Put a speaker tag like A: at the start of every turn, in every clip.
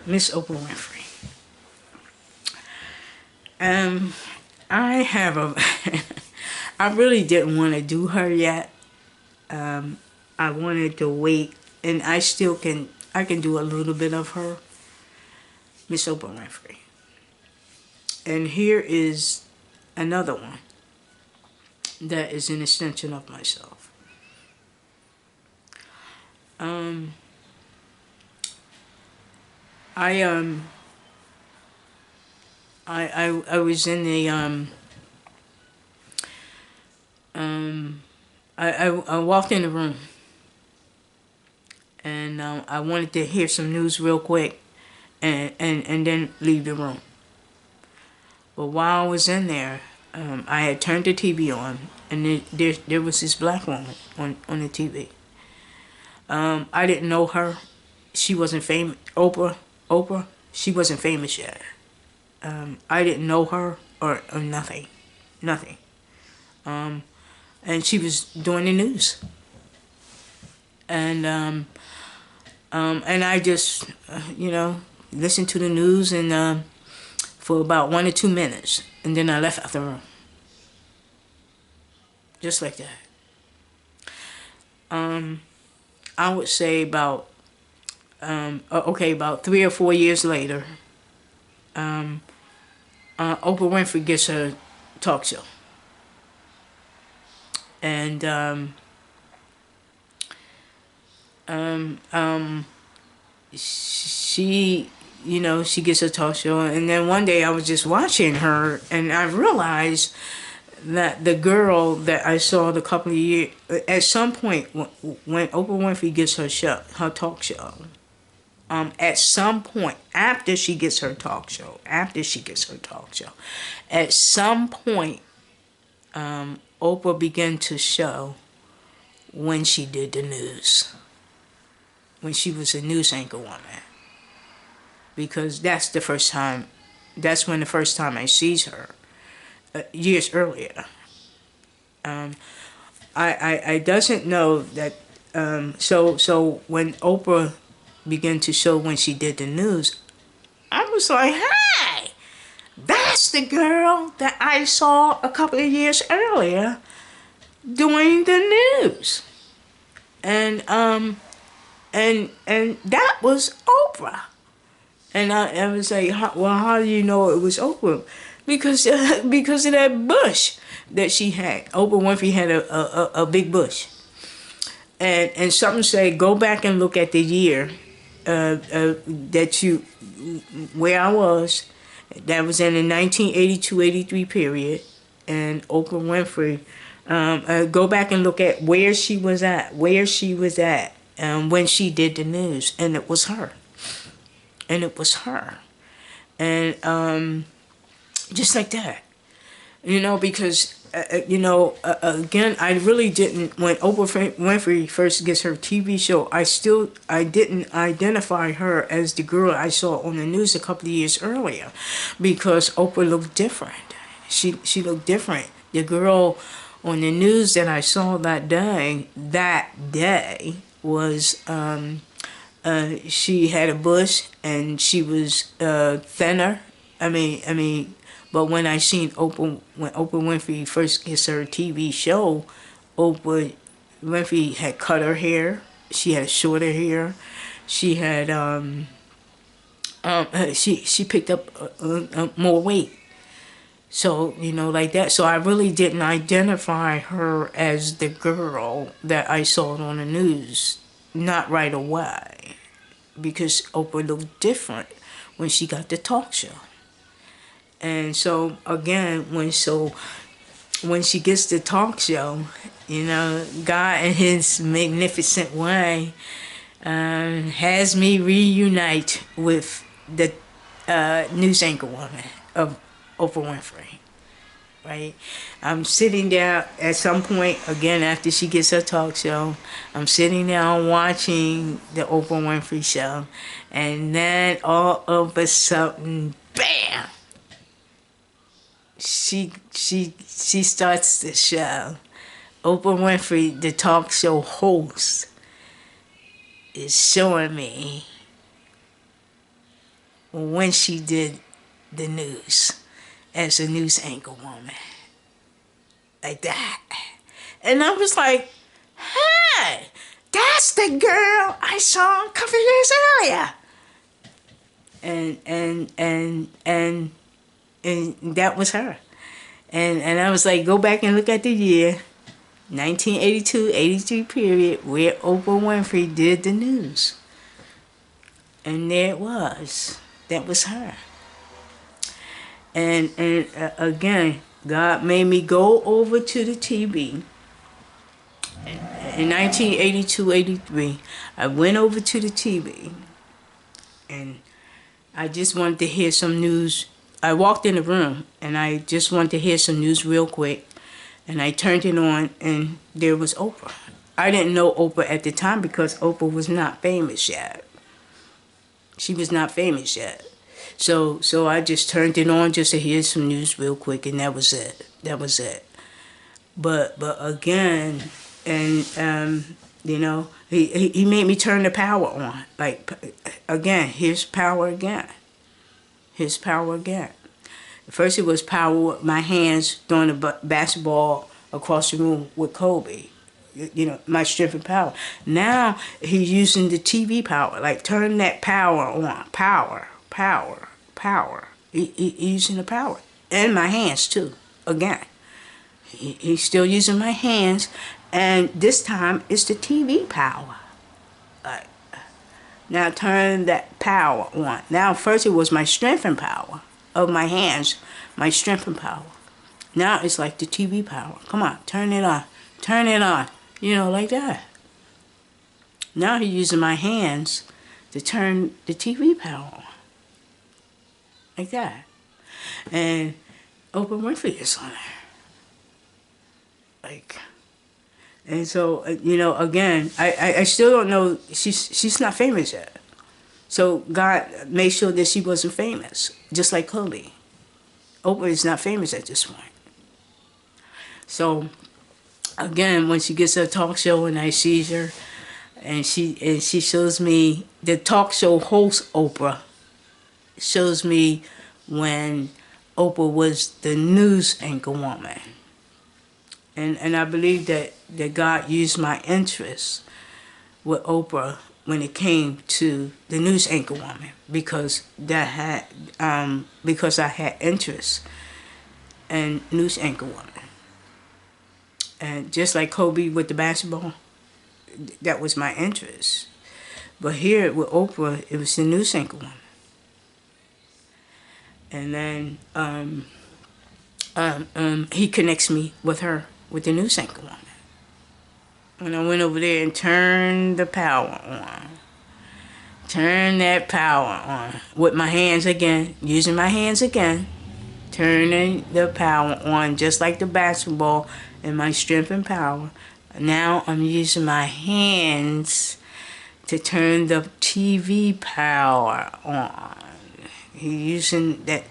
A: Miss Oprah Winfrey. I have a. I really didn't want to do her yet. I wanted to wait, and I still can. I can do a little bit of her, Miss Oprah Winfrey. And here is another one that is an extension of myself. Um, I I was in the I walked in the room, and I wanted to hear some news real quick, and then leave the room. But while I was in there, I had turned the TV on, and there was this black woman on the TV. I didn't know her. She wasn't famous. Oprah, she wasn't famous yet. I didn't know her or nothing. Nothing. And she was doing the news. And I just, listened to the news and for about 1 or 2 minutes. And then I left out the room. Just like that. I would say about, about 3 or 4 years later, Oprah Winfrey gets her talk show. And she, she gets her talk show. And then one day I was just watching her, and I realized that the girl that I saw the couple of years, at some point when Oprah Winfrey gets her show, her talk show, at some point after she gets her talk show, at some point, Oprah began to show when she did the news, when she was a news anchor woman, because that's when the first time I sees her, years earlier. I doesn't know that. So when Oprah began to show when she did the news, I was like, hey, that's the girl that I saw a couple of years earlier doing the news. And that was Oprah. And I was like, well, how do you know it was Oprah? Because of that bush that she had. Oprah Winfrey had a big bush. And something say, go back and look at the year where I was. That was in the 1982-83 period. And Oprah Winfrey, go back and look at where she was at when she did the news. And it was her. And just like that, because again, I really didn't, when Oprah Winfrey first gets her TV show, I didn't identify her as the girl I saw on the news a couple of years earlier, because Oprah looked different. She looked different. The girl on the news that I saw that day was she had a bush and she was thinner. But when Oprah Winfrey first gets her TV show, Oprah Winfrey had cut her hair. She had shorter hair. She had she picked up more weight. So, like that. So I really didn't identify her as the girl that I saw on the news, not right away, because Oprah looked different when she got the talk show. And so again, when she gets the talk show, God in His magnificent way has me reunite with the news anchor woman of Oprah Winfrey. Right? I'm sitting there at some point, again, after she gets her talk show, I'm sitting down watching the Oprah Winfrey show, and then all of a sudden, bam! She starts the show. Oprah Winfrey, the talk show host, is showing me when she did the news as a news anchor woman. Like that. And I was like, hey, that's the girl I saw a couple years earlier. And that was her. And I was like, go back and look at the year, 1982-83 period, where Oprah Winfrey did the news. And there it was. That was her. And again, God made me go over to the TV. In 1982-83, I went over to the TV, and I just wanted to hear some news. I walked in the room, and I just wanted to hear some news real quick, and I turned it on, and there was Oprah. I didn't know Oprah at the time because Oprah was not famous yet. She was not famous yet. So I just turned it on just to hear some news real quick, and that was it. That was it. But again, and you know, he made me turn the power on. Like, again, here's power again. Here's power again. First it was power with my hands throwing the basketball across the room with Kobe. You know, my strength and power. Now he's using the TV power. Like, turn that power on. Power. He's using the power. And my hands, too. Again. He's still using my hands. And this time, it's the TV power. Now turn that power on. Now, first it was my strength and power of my hands. My strength and power. Now it's like the TV power. Come on, turn it on. Turn it on. You know, like that. Now he's using my hands to turn the TV power on. Like that. And Oprah Winfrey is on there. Like, and so, you know, again, I still don't know, she's not famous yet. So God made sure that she wasn't famous, just like Kobe. Oprah is not famous at this point. So, again, when she gets a talk show and I see her, and she shows me, the talk show host Oprah shows me when Oprah was the news anchor woman. And I believe that God used my interest with Oprah when it came to the news anchor woman, because I had interest in news anchor woman. And just like Kobe with the basketball, that was my interest. But here with Oprah, it was the news anchor woman. And then he connects me with her, with the news anchor woman. When I went over there and turned the power on. Turn that power on. With my hands again, using my hands again. Turning the power on, just like the basketball, and my strength and power. Now I'm using my hands to turn the TV power on. He's using the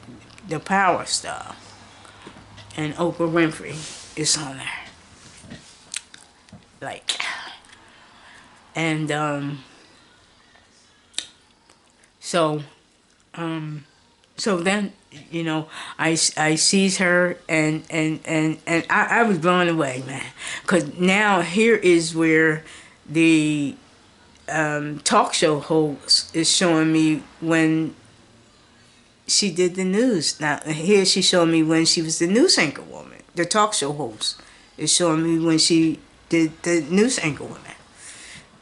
A: power stuff. And Oprah Winfrey is on there. Like, and so then, you know, I sees her, and I was blown away, man, because now here is where the talk show host is showing me when she did the news. Now here she's showing me when she was the news anchor woman. The talk show host is showing me when she did the news anchor woman.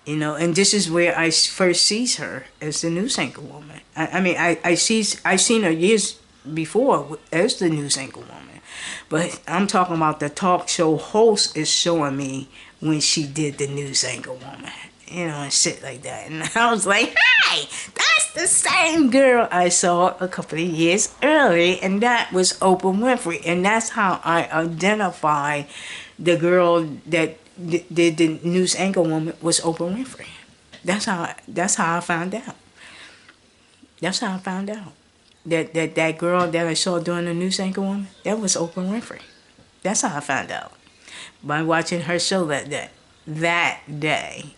A: You know, and this is where I first sees her as the news anchor woman. I seen her years before as the news anchor woman, but I'm talking about the talk show host is showing me when she did the news anchor woman. You know, and shit like that. And I was like, hey, that's the same girl I saw a couple of years earlier, and that was Oprah Winfrey. And that's how I identify the girl that did the news anchor woman was Oprah Winfrey. That's how I found out. That's how I found out. That girl that I saw doing the news anchor woman, that was Oprah Winfrey. That's how I found out. By watching her show that day.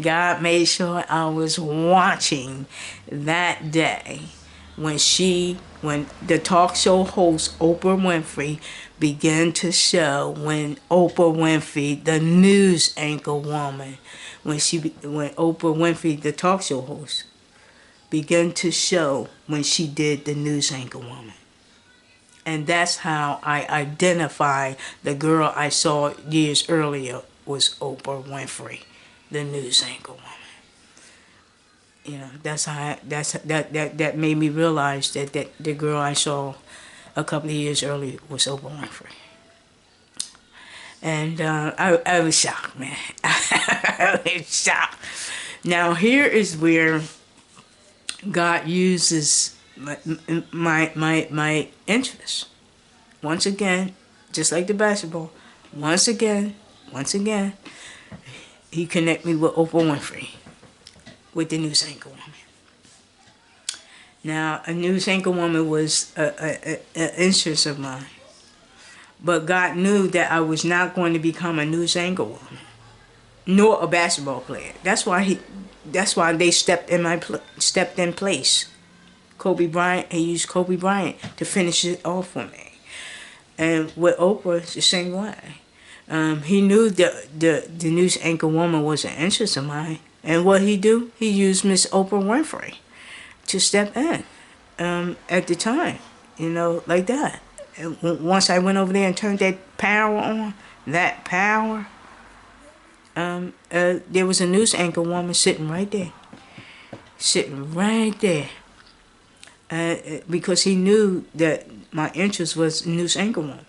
A: God made sure I was watching that day when the talk show host Oprah Winfrey began to show, when Oprah Winfrey, the news anchor woman, when Oprah Winfrey, the talk show host, began to show when she did the news anchor woman. And that's how I identify the girl I saw years earlier was Oprah Winfrey, the news anchor woman. You know, that made me realize that the girl I saw a couple of years earlier was Oprah Winfrey. And I was shocked, man. I was shocked. Now here is where God uses my interest. Once again, just like the basketball, once again, he connect me with Oprah Winfrey, with the news anchor woman. Now, a news anchor woman was an interest of mine. But God knew that I was not going to become a news anchor woman, nor a basketball player. That's why they stepped in place. Kobe Bryant, he used Kobe Bryant to finish it off for me. And with Oprah, it's the same way. He knew that the news anchor woman was an interest of mine. And what he do? He used Miss Oprah Winfrey to step in at the time, you know, like that. And once I went over there and turned that power on, there was a news anchor woman sitting right there. Because he knew that my interest was news anchor woman.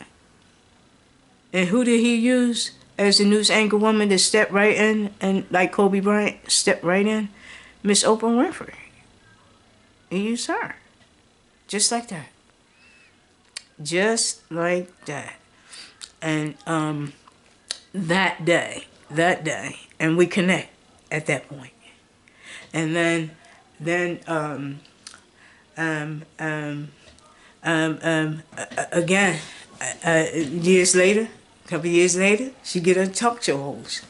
A: And who did he use as the news anchor woman to step right in, and like Kobe Bryant stepped right in? Miss Oprah Winfrey. He used her. Just like that. Just like that. And that day, and we connect at that point. And then again, a couple years later, she get a talk show host.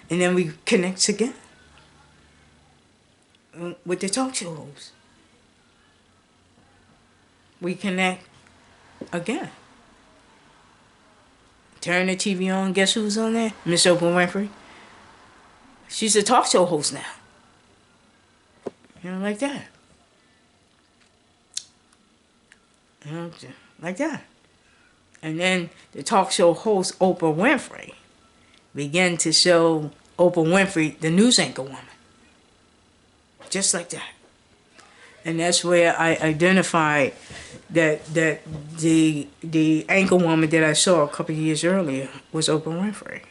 A: And then we connect again with the talk show host. We connect again. Turn the TV on, guess who's on there? Miss Oprah Winfrey. She's a talk show host now. You know, like that. You know, like that. And then the talk show host, Oprah Winfrey, began to show Oprah Winfrey, the news anchor woman. Just like that. And that's where I identified that the anchor woman that I saw a couple of years earlier was Oprah Winfrey.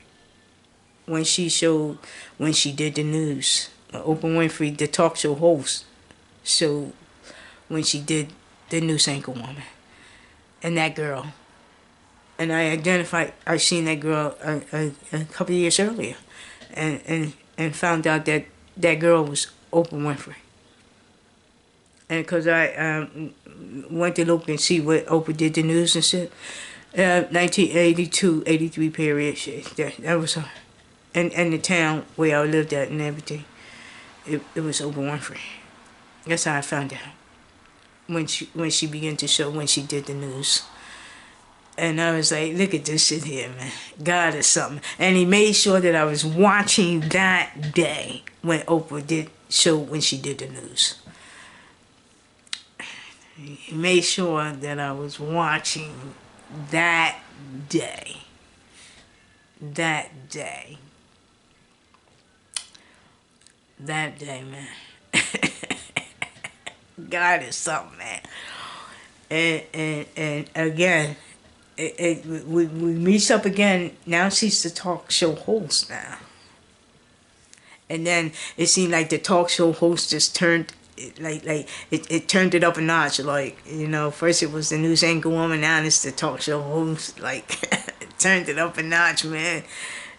A: When she did the news. Oprah Winfrey, the talk show host, so when she did the news anchor woman. And that girl. And I seen that girl a couple of years earlier. And found out that that girl was Oprah Winfrey. And because I went to look and see what Oprah did the news and shit, 1982, 83 period, shit, that was her. And the town where I lived at and everything, it was Oprah Winfrey. That's how I found out. When she began to show, when she did the news. And I was like, look at this shit here, man. God is something. And he made sure that I was watching that day when Oprah did show, when she did the news. He made sure that I was watching that day. That day. That day, man. God is something, man. And again, we meet up again. Now she's the talk show host now. And then it seemed like the talk show host just turned, it turned it up a notch. Like, you know, first it was the news anchor woman, now it's the talk show host. Like, it turned it up a notch, man.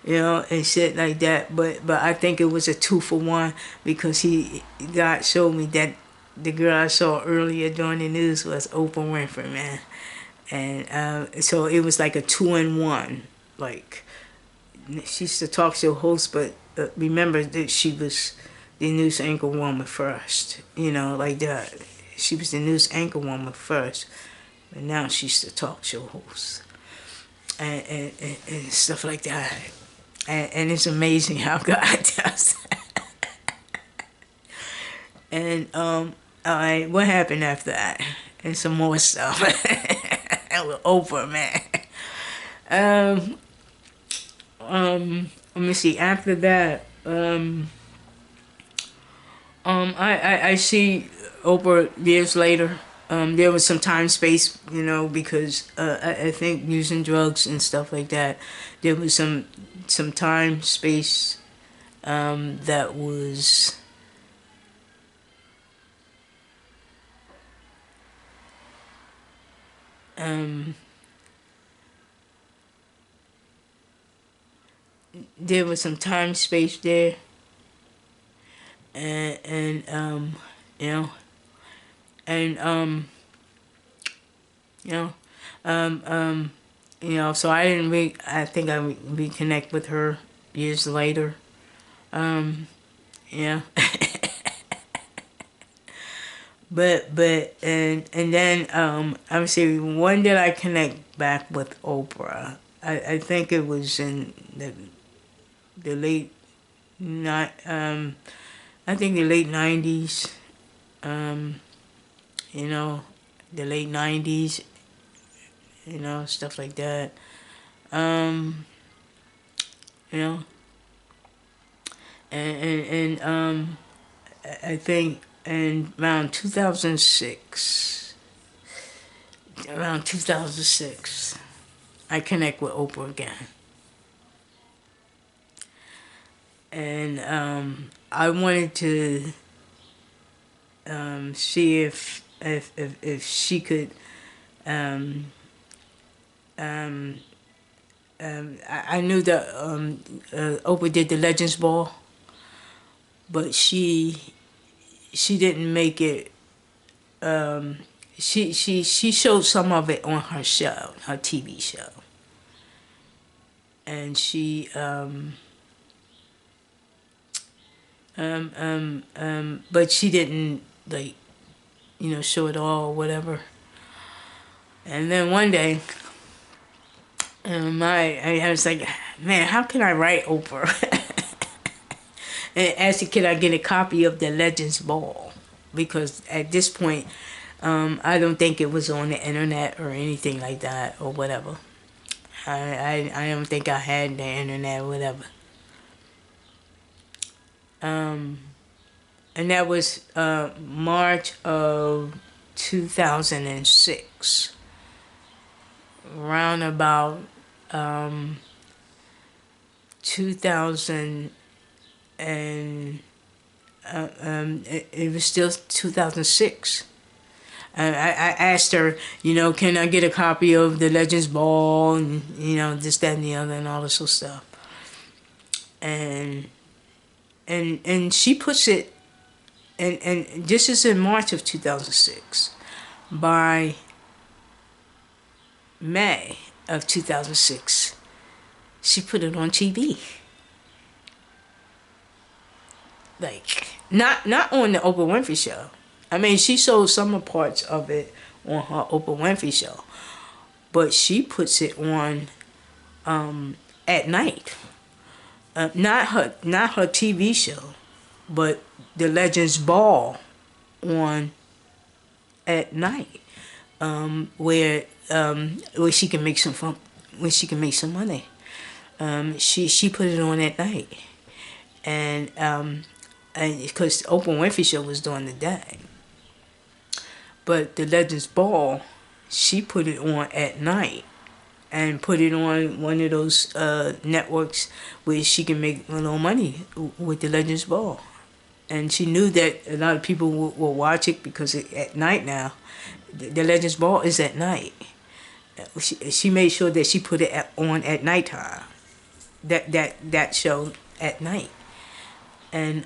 A: You know, and shit like that. But I think it was a 2-for-1 because God showed me that the girl I saw earlier during the news was Oprah Winfrey, man. And so it was like a 2-in-1. Like, she's the talk show host, but remember that she was the news anchor woman first. You know, like that. She was the news anchor woman first, but now she's the talk show host and stuff like that. And it's amazing how God does that. And all right, what happened after that? And some more stuff. With Oprah, man. Let me see. After that, I see Oprah years later. There was some time space, you know, because I think using drugs and stuff like that, there was some time space that was there was some time space there, and you know, and you know, you know, so I think I reconnect with her years later. Yeah. And then I would say when did I connect back with Oprah? I think it was in the late not I think the late 90s. You know, the late 90s, you know, stuff like that. You know, and I think in around 2006, I connect with Oprah again. And I wanted to see if she could. I knew that Oprah did the Legends Ball, but she didn't make it. She showed some of it on her show, her TV show, and but she didn't like, you know, show it all or whatever. And then one day, I was like, man, how can I write Oprah? And asked her, could I get a copy of the Legends Ball? Because at this point, I don't think it was on the internet or anything like that or whatever. I don't think I had the internet or whatever. And that was March of 2006. Around about 2000 and it was still 2006. I asked her, you know, can I get a copy of the Legends Ball and, you know, this, that, and the other and all this sort of stuff. And she puts it, and this is in March of 2006. By May of 2006, she put it on TV. Like, not on the Oprah Winfrey Show. I mean, she showed some parts of it on her Oprah Winfrey Show, but she puts it on at night. Not her TV show, but the Legends Ball on at night, where she can make some fun, where she can make some money. She put it on at night, and because Oprah Winfrey Show was during the day, but the Legends Ball, she put it on at night, and put it on one of those networks where she can make a little money with the Legends Ball. And she knew that a lot of people will watch it because at night now, the Legends Ball is at night. She made sure that she put it on at nighttime. That show at night, and